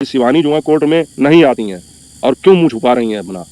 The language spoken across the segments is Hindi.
शिवानी जो है कोर्ट में नहीं आती हैं और क्यों मुंह छुपा रही हैं अपना।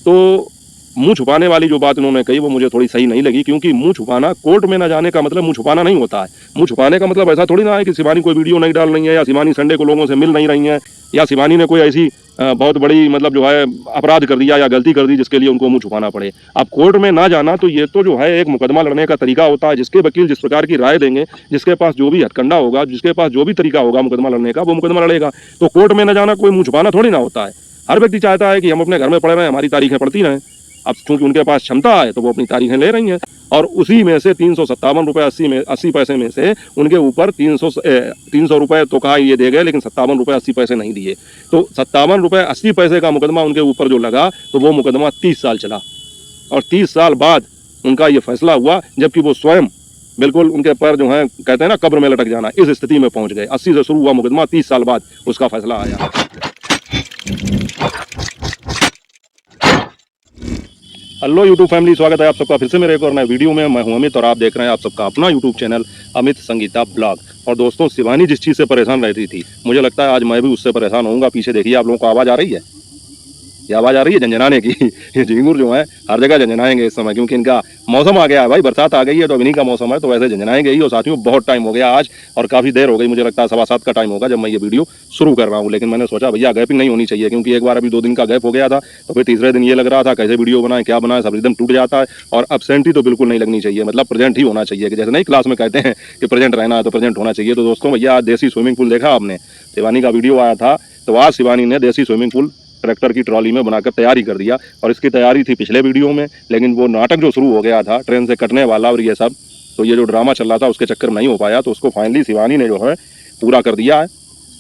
तो मुंह छुपाने वाली जो बात उन्होंने कही वो मुझे थोड़ी सही नहीं लगी, क्योंकि मुंह छुपाना, कोर्ट में न जाने का मतलब मुंह छुपाना नहीं होता है। मुंह छुपाने का मतलब ऐसा थोड़ी ना है कि शिवानी कोई वीडियो नहीं डाल रही है, या शिवानी संडे को लोगों से मिल नहीं रही हैं, या शिवानी ने कोई ऐसी बहुत बड़ी मतलब जो है अपराध कर दिया या गलती कर दी जिसके लिए उनको मुंह छुपाना पड़े। अब कोर्ट में ना जाना तो ये तो जो है एक मुकदमा लड़ने का तरीका होता है, जिसके वकील जिस प्रकार की राय देंगे, जिसके पास जो भी हथकंडा होगा, जिसके पास जो भी तरीका होगा मुकदमा लड़ने का, वो मुकदमा लड़ेगा। तो कोर्ट में न जाना कोई मुंह छुपाना थोड़ी ना होता है। हर व्यक्ति चाहता है कि हम अपने घर में पड़े रहें, हमारी तारीखें पड़ती रहें। अब चूंकि उनके पास क्षमता है तो वो अपनी तारीखें ले रही हैं, और उसी में से 357 रुपये 80 पैसे में से उनके ऊपर 300 रुपये तो कहा ये दे गए, लेकिन 57 रुपये 80 पैसे नहीं दिए। तो 57 रुपये 80 पैसे का मुकदमा उनके ऊपर जो लगा, तो वो मुकदमा 30 साल चला, और 30 साल बाद उनका ये फैसला हुआ, जबकि वो स्वयं बिल्कुल उनके पैर जो हैं कहते हैं ना कब्र में लटक जाना, इस स्थिति में पहुंच गए। 80 से शुरू हुआ मुकदमा, 30 साल बाद उसका फैसला आया। हेलो यूट्यूब फैमिली, स्वागत है आप सबका फिर से मेरे एक और नए वीडियो में। मैं हूं अमित और आप देख रहे हैं आप सबका अपना YouTube channel Amit Sangeeta blog. और दोस्तों, शिवानी जिस चीज़ से परेशान रहती थी, मुझे लगता है आज मैं भी उससे परेशान होऊंगा। पीछे देखिए, आप लोगों को आवाज़ आ रही है, ये आवाज़ आ रही है झंझनाने की। ये झिंगुर जो है हर जगह झंझनाएंगे इस समय, क्योंकि इनका मौसम आ गया है भाई, बरसात आ गई है तो अब इन्हीं का मौसम है, तो वैसे झंझनाएंगे ही। और साथियों, बहुत टाइम हो गया आज, और काफ़ी देर हो गई, मुझे लगता है 7:15 का टाइम होगा जब मैं ये वीडियो शुरू कर रहा हूँ। लेकिन मैंने सोचा भैया गैपिंग नहीं होनी चाहिए, क्योंकि एक बार अभी 2 दिन का गैप हो गया था, तो फिर तीसरे दिन ये लग रहा था कैसे वीडियो बनाएं, क्या बनाएं, सब एकदम टूट जाता है। और एब्सेंटी तो बिल्कुल नहीं लगनी चाहिए, मतलब प्रेजेंट ही होना चाहिए, कि जैसे नहीं क्लास में कहते हैं कि प्रेजेंट रहना है तो प्रेजेंट होना चाहिए। तो दोस्तों भैया, आज देसी स्विमिंग पूल देखा आपने, शिवानी का वीडियो आया था, तो आज शिवानी ने देसी स्विमिंग पूल ट्रैक्टर की ट्रॉली में बनाकर तैयारी कर दिया। और इसकी तैयारी थी पिछले वीडियो में, लेकिन वो नाटक जो शुरू हो गया था ट्रेन से कटने वाला और ये सब, तो ये जो ड्रामा चल रहा था उसके चक्कर में नहीं हो पाया, तो उसको फाइनली शिवानी ने जो है पूरा कर दिया है।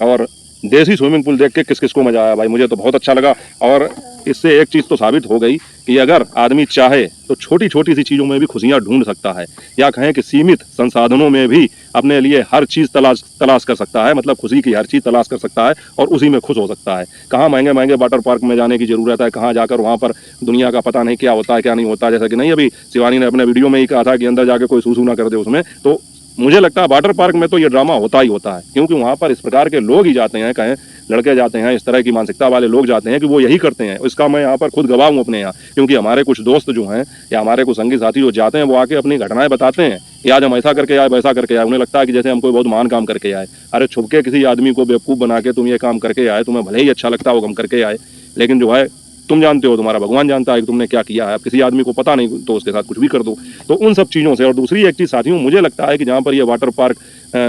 और देसी स्विमिंग पूल देख के किस किस को मजा आया भाई, मुझे तो बहुत अच्छा लगा। और इससे एक चीज़ तो साबित हो गई कि अगर आदमी चाहे तो छोटी छोटी सी चीज़ों में भी खुशियाँ ढूंढ सकता है, या कहें कि सीमित संसाधनों में भी अपने लिए हर चीज़ तलाश कर सकता है, मतलब खुशी की हर चीज़ तलाश कर सकता है और उसी में खुश हो सकता है। कहाँ महंगे महंगे वाटर पार्क में जाने की ज़रूरत है, कहाँ जाकर वहाँ पर दुनिया का पता नहीं क्या होता है क्या नहीं होता। जैसा कि नहीं, अभी शिवानी ने अपने वीडियो में ही कहा था कि अंदर जाकर कोई सूसू ना कर दे उसमें। तो मुझे लगता है वाटर पार्क में तो ये ड्रामा होता ही होता है, क्योंकि वहाँ पर इस प्रकार के लोग ही जाते हैं, कहें लड़के जाते हैं, इस तरह की मानसिकता वाले लोग जाते हैं कि वो यही करते हैं। इसका मैं यहाँ पर खुद गवाह हूँ अपने यहाँ, क्योंकि हमारे कुछ दोस्त जो हैं या हमारे कुछ संगी साथी जो जाते हैं, वो आके अपनी घटनाएं बताते हैं कि आज हम ऐसा करके आए, वैसा करके आए। उन्हें लगता है कि जैसे हम कोई बहुत महान काम करके आए। अरे छुप के किसी आदमी को बेवकूफ़ बना के तुम ये काम करके आए, तुम्हें भले ही अच्छा लगता हो हम करके आए, लेकिन जो है तुम जानते हो, तुम्हारा भगवान जानता है कि तुमने क्या किया है। अब किसी आदमी को पता नहीं तो उसके साथ कुछ भी कर दो। तो उन सब चीज़ों से। और दूसरी एक चीज़ साथियों, मुझे लगता है कि जहाँ पर ये वाटर पार्क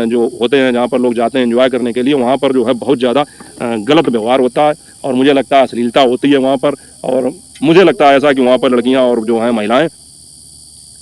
जो होते हैं, जहाँ पर लोग जाते हैं एंजॉय करने के लिए, वहाँ पर जो है बहुत ज़्यादा गलत व्यवहार होता है, और मुझे लगता है अश्लीलता होती है वहाँ पर। और मुझे लगता है ऐसा कि वहाँ पर लड़कियाँ और जो हैं महिलाएँ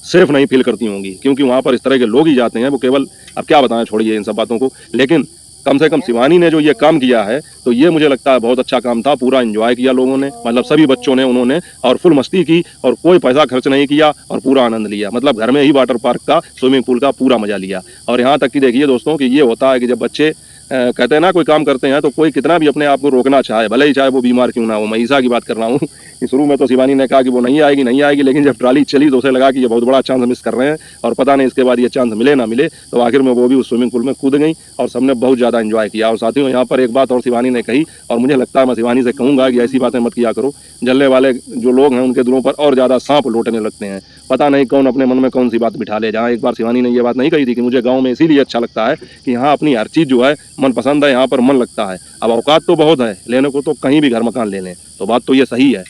सेफ नहीं फील करती होंगी, क्योंकि वहाँ पर इस तरह के लोग ही जाते हैं। वो केवल, अब क्या बताएं, छोड़िए इन सब बातों को, लेकिन कम से कम शिवानी ने जो ये काम किया है, तो ये मुझे लगता है बहुत अच्छा काम था। पूरा एंजॉय किया लोगों ने, मतलब सभी बच्चों ने, उन्होंने, और फुल मस्ती की, और कोई पैसा खर्च नहीं किया, और पूरा आनंद लिया। मतलब घर में ही वाटर पार्क का, स्विमिंग पूल का पूरा मजा लिया। और यहाँ तक कि देखिए दोस्तों कि ये होता है कि जब बच्चे कहते हैं ना कोई काम करते हैं, तो कोई कितना भी अपने आप को रोकना चाहे, भले ही चाहे वो बीमार क्यों ना हो। मैं ईसा की बात कर रहा हूँ कि शुरू में तो शिवानी ने कहा कि वो नहीं आएगी, लेकिन जब ट्राली चली तो उसे लगा कि ये बहुत बड़ा चांस मिस कर रहे हैं, और पता नहीं इसके बाद ये चांस मिले ना मिले। तो आखिर में वो भी उस स्विमिंग पूल में कूद गई, और सबने बहुत ज़्यादा एंजॉय किया। और साथियों, यहाँ पर एक बात और शिवानी ने कही, और मुझे लगता है मैं शिवानी से कहूँगा कि ऐसी बातें मत किया करो। जलने वाले जो लोग हैं उनके दिलों पर और ज़्यादा सांप लौटने लगते हैं। पता नहीं कौन अपने मन में कौन सी बात बिठा ले। जहाँ एक बार शिवानी ने ये बात नहीं कही थी कि मुझे गाँव में इसीलिए अच्छा लगता है कि यहाँ अपनी हर चीज़ जो है मन पसंद है, यहाँ पर मन लगता है। अब औकात तो बहुत है लेने को, तो कहीं भी घर मकान ले लें, तो बात तो ये सही है,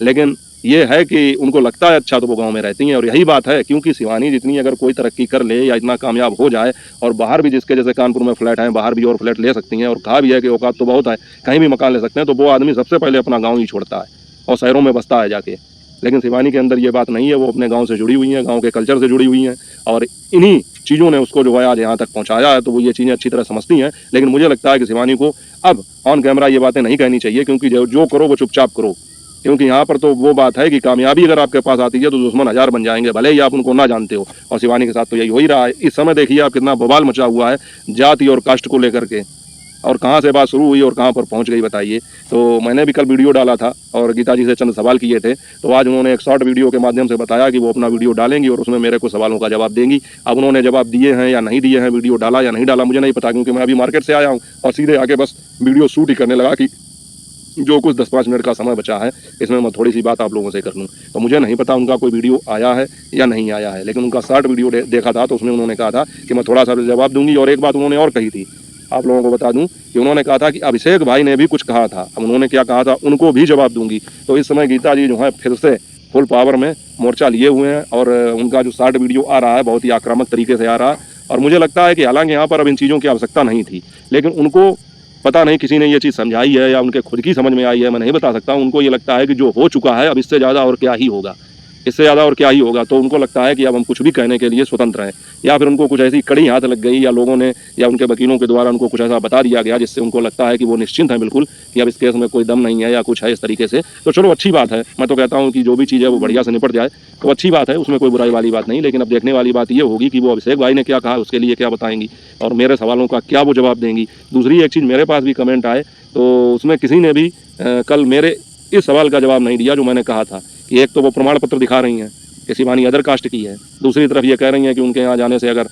लेकिन ये है कि उनको लगता है अच्छा तो वो गांव में रहती हैं। और यही बात है, क्योंकि शिवानी जितनी अगर कोई तरक्की कर ले या इतना कामयाब हो जाए, और बाहर भी जिसके जैसे कानपुर में फ्लैट हैं, बाहर भी और फ्लैट ले सकती हैं, और कहा भी है कि औकात तो बहुत है, कहीं भी मकान ले सकते हैं, तो वो आदमी सबसे पहले अपना गाँव ही छोड़ता है और शहरों में बसता है जाके। लेकिन शिवानी के अंदर ये बात नहीं है, वो अपने गाँव से जुड़ी हुई हैं, गाँव के कल्चर से जुड़ी हुई हैं, और इन्हीं चीज़ों ने उसको जो है आज यहाँ तक पहुँचाया है। तो वो ये चीज़ें अच्छी तरह समझती हैं। लेकिन मुझे लगता है कि शिवानी को अब ऑन कैमरा ये बातें नहीं कहनी चाहिए, क्योंकि जो करो वो चुपचाप करो। क्योंकि यहाँ पर तो वो बात है कि कामयाबी अगर आपके पास आती है तो दुश्मन 1000 बन जाएंगे, भले ही आप उनको ना जानते हो। और शिवानी के साथ तो यही हो ही रहा है। इस समय देखिए आप कितना बवाल मचा हुआ है जाति और कास्ट को लेकर के। और कहाँ से बात शुरू हुई और कहाँ पर पहुँच गई बताइए। तो मैंने भी कल वीडियो डाला था और गीता जी से चंद सवाल किए थे, तो आज उन्होंने एक शॉर्ट वीडियो के माध्यम से बताया कि वो अपना वीडियो डालेंगी और उसमें मेरे को सवालों का जवाब देंगी। अब उन्होंने जवाब दिए हैं या नहीं दिए हैं, वीडियो डाला या नहीं डाला, मुझे नहीं पता, क्योंकि मैं अभी मार्केट से आया हूँ और सीधे आके बस वीडियो शूट ही करने लगा कि जो कुछ 10-5 मिनट का समय बचा है इसमें मैं थोड़ी सी बात आप लोगों से कर लूँ। तो मुझे नहीं पता उनका कोई वीडियो आया है या नहीं आया है, लेकिन उनका शॉर्ट वीडियो देखा था तो उसमें उन्होंने कहा था कि मैं थोड़ा सा जवाब दूंगी। और एक बात उन्होंने और कही थी, आप लोगों को बता दूं कि उन्होंने कहा था कि अभिषेक भाई ने भी कुछ कहा था। अब उन्होंने क्या कहा था उनको भी जवाब दूंगी। तो इस समय गीता जी जो है फिर से फुल पावर में मोर्चा लिए हुए हैं और उनका जो शॉर्ट वीडियो आ रहा है बहुत ही आक्रामक तरीके से आ रहा है। और मुझे लगता है कि हालांकि यहाँ पर अब इन चीज़ों की आवश्यकता नहीं थी, लेकिन उनको पता नहीं किसी ने ये चीज़ समझाई है या उनके खुद की समझ में आई है, मैं नहीं बता सकता। उनको ये लगता है कि जो हो चुका है अब इससे ज़्यादा और क्या ही होगा, इससे ज़्यादा और क्या ही होगा। तो उनको लगता है कि अब हम कुछ भी कहने के लिए स्वतंत्र हैं, या फिर उनको कुछ ऐसी कड़ी हाथ लग गई या लोगों ने या उनके वकीलों के द्वारा उनको कुछ ऐसा बता दिया गया जिससे उनको लगता है कि वो निश्चिंत है बिल्कुल कि अब इस केस में कोई दम नहीं है या कुछ है इस तरीके से। तो चलो अच्छी बात है, मैं तो कहता हूँ कि जो भी चीज़ है वो बढ़िया से निपट जाए तो अच्छी बात है, उसमें कोई बुराई वाली बात नहीं। लेकिन अब देखने वाली बात ये होगी कि वो अभिषेक भाई ने क्या कहा, उसके लिए क्या बताएंगी और मेरे सवालों का क्या वो जवाब देंगी। दूसरी एक चीज़ मेरे पास भी कमेंट आए तो उसमें किसी ने भी कल मेरे इस सवाल का जवाब नहीं दिया जो मैंने कहा था कि एक तो वो प्रमाण पत्र दिखा रही हैं कि शिवानी अदर कास्ट की है, दूसरी तरफ ये कह रही हैं कि उनके यहाँ जाने से अगर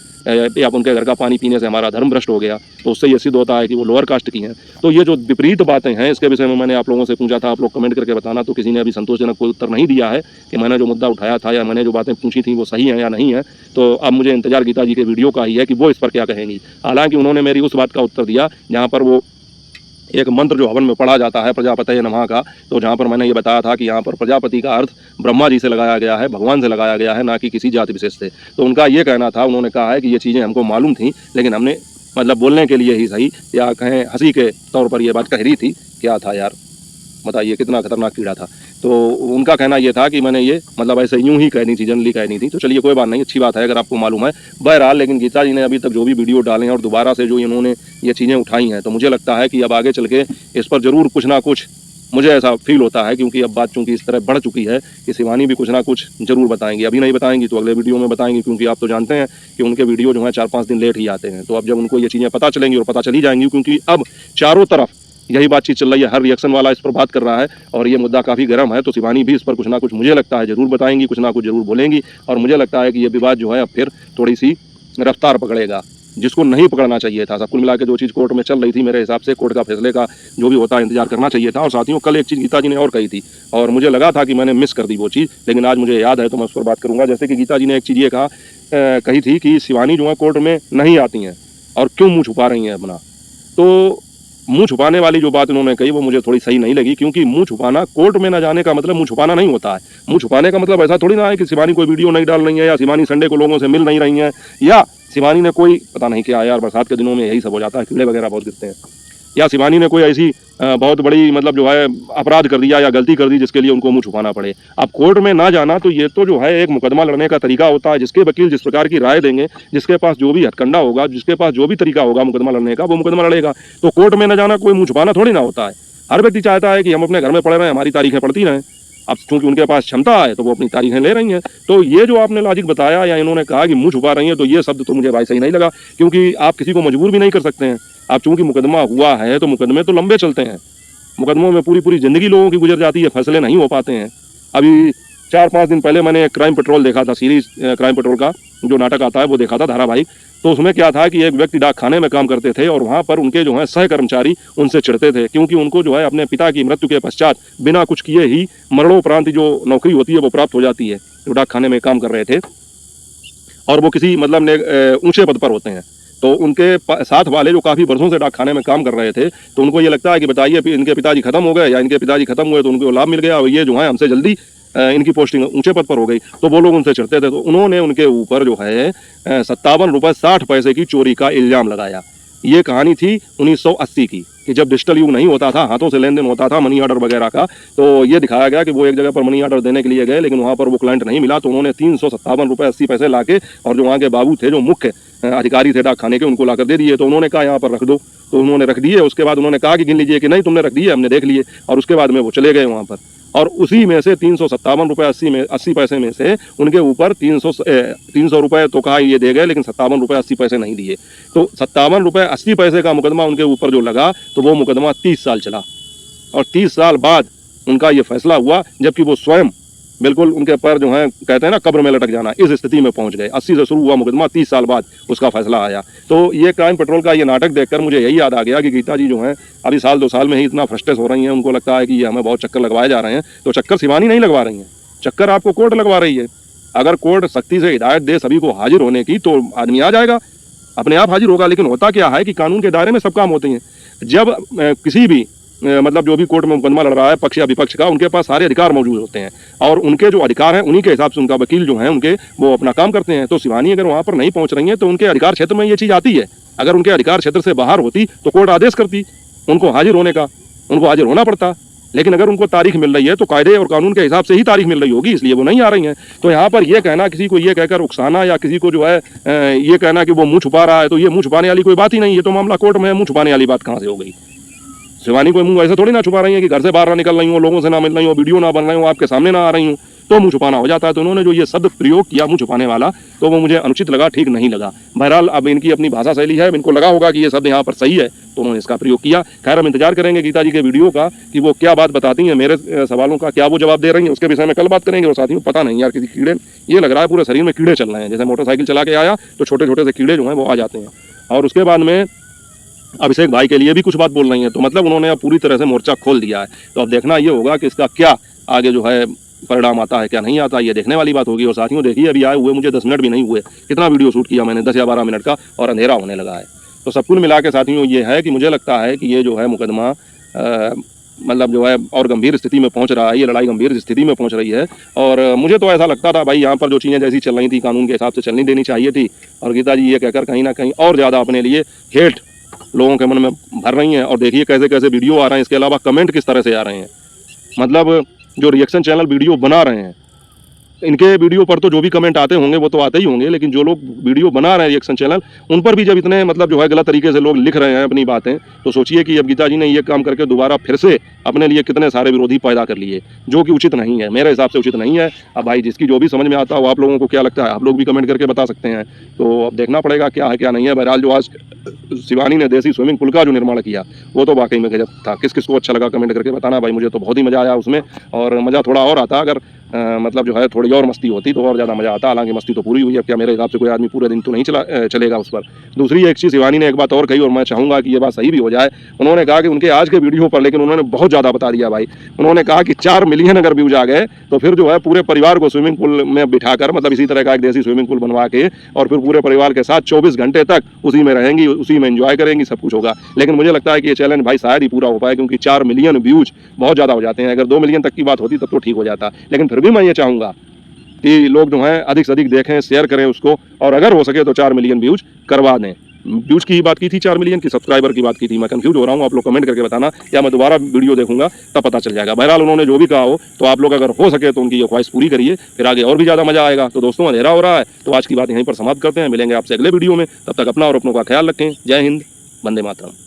या उनके घर का पानी पीने से हमारा धर्म भ्रष्ट हो गया तो उससे ये सिद्ध होता है कि वो लोअर कास्ट की हैं। तो ये जो विपरीत बातें हैं इसके विषय में मैंने आप लोगों से पूछा था, आप लोग कमेंट करके बताना, तो किसी ने अभी संतोषजनक कोई उत्तर नहीं दिया है कि मैंने जो मुद्दा उठाया था या मैंने जो बातें पूछी थी वो सही है या नहीं है। तो अब मुझे इंतजार गीता जी के वीडियो का ही है कि वो इस पर क्या कहेंगी। हालांकि उन्होंने मेरी उस बात का उत्तर दिया जहाँ पर वो एक मंत्र जो हवन में पढ़ा जाता है प्रजापतये नमः का, तो जहाँ पर मैंने ये बताया था कि यहाँ पर प्रजापति का अर्थ ब्रह्मा जी से लगाया गया है, भगवान से लगाया गया है, ना कि किसी जाति विशेष से। तो उनका ये कहना था, उन्होंने कहा है कि ये चीज़ें हमको मालूम थी लेकिन हमने मतलब बोलने के लिए ही सही या कहें हंसी के तौर पर ये बात कह रही थी। क्या था यार बताइए, कितना खतरनाक कीड़ा था। तो उनका कहना ये था कि मैंने ये मतलब ऐसे यूं ही कहनी थी, जनरली कहनी थी। तो चलिए कोई बात नहीं, अच्छी बात है अगर आपको मालूम है। बहरहाल लेकिन गीता जी ने अभी तक जो भी वीडियो डाले हैं और दोबारा से जो इन्होंने ये चीज़ें उठाई हैं, तो मुझे लगता है कि अब आगे चल के इस पर ज़रूर कुछ ना कुछ, मुझे ऐसा फील होता है क्योंकि अब बात चूंकि इस तरह बढ़ चुकी है कि शिवानी भी कुछ ना कुछ जरूर बताएंगी। अभी नहीं बताएंगी तो अगले वीडियो में बताएंगी, क्योंकि आप तो जानते हैं कि उनके वीडियो जो है 4-5 दिन लेट ही आते हैं। तो अब जब उनको ये चीज़ें पता चलेंगी और पता चली जाएंगी, क्योंकि अब चारों तरफ यही बातचीत चल रही है, हर रिएक्शन वाला इस पर बात कर रहा है और ये मुद्दा काफ़ी गर्म है, तो शिवानी भी इस पर कुछ ना कुछ मुझे लगता है जरूर बताएंगी, कुछ ना कुछ जरूर बोलेंगी। और मुझे लगता है कि ये विवाद जो है अब फिर थोड़ी सी रफ्तार पकड़ेगा, जिसको नहीं पकड़ना चाहिए था। सब कुल मिला के जो चीज़ कोर्ट में चल रही थी, मेरे हिसाब से कोर्ट का फैसले का जो भी होता है इंतजार करना चाहिए था। और साथियों कल एक चीज़ गीता जी ने और कही थी और मुझे लगा था कि मैंने मिस कर दी वो चीज़, लेकिन आज मुझे याद है तो मैं उस पर बात करूँगा। जैसे कि गीता जी ने एक चीज़ ये कही थी कि शिवानी जो है कोर्ट में नहीं आती हैं और क्यों मुँह छुपा रही हैं अपना। तो मुंह छुपाने वाली जो बात उन्होंने कही वो मुझे थोड़ी सही नहीं लगी, क्योंकि मुंह छुपाना, कोर्ट में न जाने का मतलब मुंह छुपाना नहीं होता है। मुंह छुपाने का मतलब ऐसा थोड़ी ना है कि शिवानी कोई वीडियो नहीं डाल रही है या शिवानी संडे को लोगों से मिल नहीं रही है या शिवानी ने कोई पता नहीं क्या यार, बरसात के दिनों में यही सब हो जाता है, कीड़े वगैरह बहुत गिरते हैं, या शिवानी ने कोई ऐसी बहुत बड़ी मतलब जो है अपराध कर दिया या गलती कर दी जिसके लिए उनको मुंह छुपाना पड़े। अब कोर्ट में ना जाना तो ये तो जो है एक मुकदमा लड़ने का तरीका होता है, जिसके वकील जिस प्रकार की राय देंगे, जिसके पास जो भी हथकंडा होगा, जिसके पास जो भी तरीका होगा मुकदमा लड़ने का, वो मुकदमा लड़ेगा। तो कोर्ट में न जाना कोई मुंह छुपाना थोड़ी ना होता है। हर व्यक्ति चाहता है कि हम अपने घर में पढ़े रहें, हमारी तारीखें पढ़ती रहें। अब चूंकि उनके पास क्षमता है तो वो अपनी तारीखें ले रही हैं। तो ये जो आपने लॉजिक बताया या इन्होंने कहा कि मुंह छुपा रही हैं, तो ये शब्द तो मुझे भाई सही नहीं लगा, क्योंकि आप किसी को मजबूर भी नहीं कर सकते हैं। अब चूंकि मुकदमा हुआ है तो मुकदमे तो लंबे चलते हैं, मुकदमों में पूरी पूरी ज़िंदगी लोगों की गुजर जाती है, फैसले नहीं हो पाते हैं। अभी 4-5 दिन पहले मैंने क्राइम पेट्रोल देखा था, सीरीज क्राइम पेट्रोल का जो नाटक आता है वो देखा था, धारावाहिक। तो उसमें क्या था कि एक व्यक्ति डाक खाने में काम करते थे और वहाँ पर उनके जो है सह कर्मचारी उनसे चिढ़ते थे, क्योंकि उनको जो है अपने पिता की मृत्यु के पश्चात बिना कुछ किए ही मरणोपरांत जो नौकरी होती है वो प्राप्त हो जाती है। जो डाक खाने में काम कर रहे थे और वो किसी मतलब ऊंचे पद पर होते हैं, तो उनके साथ वाले जो काफ़ी वर्षों से डाक खाने में काम कर रहे थे, तो उनको ये लगता है कि बताइए इनके पिताजी खत्म हो गए या इनके पिताजी खत्म हुए तो उनको लाभ मिल गया और ये जो है हमसे जल्दी इनकी पोस्टिंग ऊंचे पद पर हो गई, तो वो लोग उनसे चिढ़ते थे। तो उन्होंने उनके ऊपर जो है 57 रुपये 60 पैसे की चोरी का इल्ज़ाम लगाया। ये कहानी थी 1980 की, कि जब डिजिटल युग नहीं होता था, हाथों से लेन देन होता था मनी ऑर्डर वगैरह का। तो ये दिखाया गया कि वो एक जगह पर मनी ऑर्डर देने के लिए गए, लेकिन वहाँ पर वो क्लाइंट नहीं मिला, तो उन्होंने 357 रुपये 80 पैसे लाके और जो वहाँ के बाबू थे, जो मुख्य अधिकारी थे डाक खाने के, उनको लाकर दे दिए। तो उन्होंने कहा यहाँ पर रख दो, तो उन्होंने रख दिए। उसके बाद उन्होंने कहा कि गिन लीजिए, कि नहीं तुमने रख दिए, हमने देख लिए। और उसके बाद में वो चले गए वहाँ पर। और उसी में से 357 रुपये 80 पैसे में से उनके ऊपर 300 रुपये तो कहा ये दे गए, लेकिन 57 रुपये 80 पैसे नहीं दिए। तो 57 रुपये 80 पैसे का मुकदमा उनके ऊपर जो लगा, तो वो मुकदमा 30 साल चला और 30 साल बाद उनका ये फैसला हुआ, जबकि वो स्वयं बिल्कुल उनके पैर जो हैं कहते हैं ना कब्र में लटक जाना, इस स्थिति में पहुंच गए। 80 से शुरू हुआ मुकदमा, 30 साल बाद उसका फैसला आया। तो ये क्राइम पेट्रोल का ये नाटक देखकर मुझे यही याद आ गया कि गीता जी जो हैं अभी साल 2 साल में ही इतना फ्रस्ट्रेट हो रही हैं, उनको लगता है कि ये हमें बहुत चक्कर लगवाए जा रहे हैं। तो चक्कर शिवानी नहीं लगवा रही हैं, चक्कर आपको कोर्ट लगवा रही है। अगर कोर्ट सख्ती से हिदायत दे सभी को हाजिर होने की, तो आदमी आ जाएगा, अपने आप हाजिर होगा। लेकिन होता क्या है कि कानून के दायरे में सब काम होते हैं। जब किसी भी मतलब जो भी कोर्ट में मुकदमा लड़ रहा है पक्ष या विपक्ष का, उनके पास सारे अधिकार मौजूद होते हैं और उनके जो अधिकार हैं उन्हीं के हिसाब से उनका वकील जो है उनके वो अपना काम करते हैं। तो शिवानी अगर वहाँ पर नहीं पहुँच रही है तो उनके अधिकार क्षेत्र में ये चीज़ आती है। अगर उनके अधिकार क्षेत्र से बाहर होती तो कोर्ट आदेश करती उनको हाजिर होने का, उनको हाजिर होना पड़ता। लेकिन अगर उनको तारीख मिल रही है तो कायदे और कानून के हिसाब से ही तारीख मिल रही होगी, इसलिए वो नहीं आ रही हैं। तो यहाँ पर ये कहना, किसी को ये कहकर उकसाना या किसी को जो है ये कहना कि वो मुँह छुपा रहा है, तो ये मुँह छुपाने वाली कोई बात ही नहीं है। तो मामला कोर्ट में है, मुँह छुपाने वाली बात कहाँ से हो गई? शिवानी कोई मुंह ऐसे थोड़ी ना छुपा रही है कि घर से बाहर ना निकल रही हो, लोगों से ना मिल रही हो, वीडियो ना बन रही हो, आपके सामने ना आ रही हूँ, तो मुंह छुपाना हो जाता है। तो उन्होंने जो ये शब्द प्रयोग किया मुंह छुपाने वाला, तो वो मुझे अनुचित लगा, ठीक नहीं लगा। बहरहाल अब इनकी अपनी भाषा शैली है, इनको लगा होगा कि ये शब्द यहाँ पर सही है, तो उन्होंने इसका प्रयोग किया। खैर हम इंतजार करेंगे गीता जी के वीडियो का कि वो क्या बात बताती हैं, मेरे सवालों का क्या वो जवाब दे रही हैं, उसके विषय में कल बात करेंगे। और साथियों पता नहीं यार, किसी कीड़े, ये लग रहा है पूरे शरीर में कीड़े चल रहे हैं, जैसे मोटरसाइकिल चला के आया तो छोटे छोटे से कीड़े जो हैं वो आ जाते हैं। और उसके बाद में अभिषेक भाई के लिए भी कुछ बात बोल रही हैं, तो मतलब उन्होंने अब पूरी तरह से मोर्चा खोल दिया है। तो अब देखना ये होगा कि इसका क्या आगे जो है परिणाम आता है, क्या नहीं आता, ये देखने वाली बात होगी। और साथियों देखिए, अभी आए हुए मुझे 10 मिनट भी नहीं हुए, कितना वीडियो शूट किया मैंने, 10 या 12 मिनट का, और अंधेरा होने लगा है। तो सब कुल मिला के साथियों ये है कि मुझे लगता है कि ये जो है मुकदमा मतलब जो है और गंभीर स्थिति में पहुंच रहा है, ये लड़ाई गंभीर स्थिति में पहुंच रही है। और मुझे तो ऐसा लगता था भाई, यहाँ पर जो चीज़ें जैसी चल रही थी कानून के हिसाब से चलनी देनी चाहिए थी, और गीता जी ये कहकर कहीं ना कहीं और ज़्यादा अपने लिए हेट लोगों के मन में भर रही हैं। और देखिए कैसे कैसे वीडियो आ रहे हैं, इसके अलावा कमेंट किस तरह से आ रहे हैं। मतलब जो रिएक्शन चैनल वीडियो बना रहे हैं, इनके वीडियो पर तो जो भी कमेंट आते होंगे वो तो आते ही होंगे, लेकिन जो लोग वीडियो बना रहे हैं रिएक्शन चैनल, उन पर भी जब इतने मतलब जो है गलत तरीके से लोग लिख रहे हैं अपनी बातें, तो सोचिए कि अब गीता जी ने ये काम करके दोबारा फिर से अपने लिए कितने सारे विरोधी पैदा कर लिए, जो कि उचित नहीं है, मेरे हिसाब से उचित नहीं है। अब भाई जिसकी जो भी समझ में आता हो, आप लोगों को क्या लगता है, आप लोग भी कमेंट करके बता सकते हैं। तो अब देखना पड़ेगा क्या है क्या नहीं है। बहरहाल जो आज शिवानी ने देसी स्विमिंग पूल का जो निर्माण किया वो तो वाकई में गजब था। किस किस को अच्छा लगा कमेंट करके बताना भाई, मुझे तो बहुत ही मज़ा आया उसमें। और मज़ा थोड़ा और आता अगर मतलब जो है थोड़ी और मस्ती होती तो और ज़्यादा मज़ा आता। हालांकि मस्ती तो पूरी हुई है, क्या मेरे हिसाब से कोई आदमी पूरे दिन तो नहीं चलेगा उस पर। दूसरी एक चीज़ शिवानी ने एक बात और कही, और मैं चाहूँगा कि ये बात सही भी हो जाए। उन्होंने कहा कि उनके आज के वीडियो पर, लेकिन उन्होंने बहुत ज़्यादा बता दिया भाई। उन्होंने कहा कि 4 मिलियन अगर व्यूज आ गए तो फिर जो है पूरे परिवार को स्विमिंग पूल में बिठाकर, मतलब इसी तरह का एक देसी स्विमिंग पूल बनवा के, और फिर पूरे परिवार के साथ 24 घंटे तक उसी में रहेंगी, उसी में एंजॉय करेंगी, सब कुछ होगा। लेकिन मुझे लगता है कि ये चैलेंज भाई शायद ही पूरा हो पाए, क्योंकि 4 मिलियन व्यूज बहुत ज़्यादा हो जाते हैं। अगर 2 मिलियन तक की बात होती तब तो ठीक हो जाता, लेकिन फिर भी मैं ये चाहूँगा कि लोग जो हैं अधिक से अधिक देखें, शेयर करें उसको, और अगर हो सके तो 4 मिलियन व्यूज करवा दें। व्यूज की ही बात की थी, 4 मिलियन की सब्सक्राइबर की बात की थी, मैं कंफ्यूज हो रहा हूँ। आप लोग कमेंट करके बताना, या मैं दोबारा वीडियो देखूंगा तब पता चल जाएगा। बहरहाल उन्होंने जो भी कहा हो, तो आप लोग अगर हो सके तो उनकी ये ख्वाहिश पूरी करिए, फिर आगे और भी ज़्यादा मजा आएगा। तो दोस्तों अंधेरा हो रहा है, तो आज की बात यहीं पर समाप्त करते हैं। मिलेंगे आपसे अगले वीडियो में, तब तक अपना और अपनों का ख्याल रखें। जय हिंद, वंदे मातरम।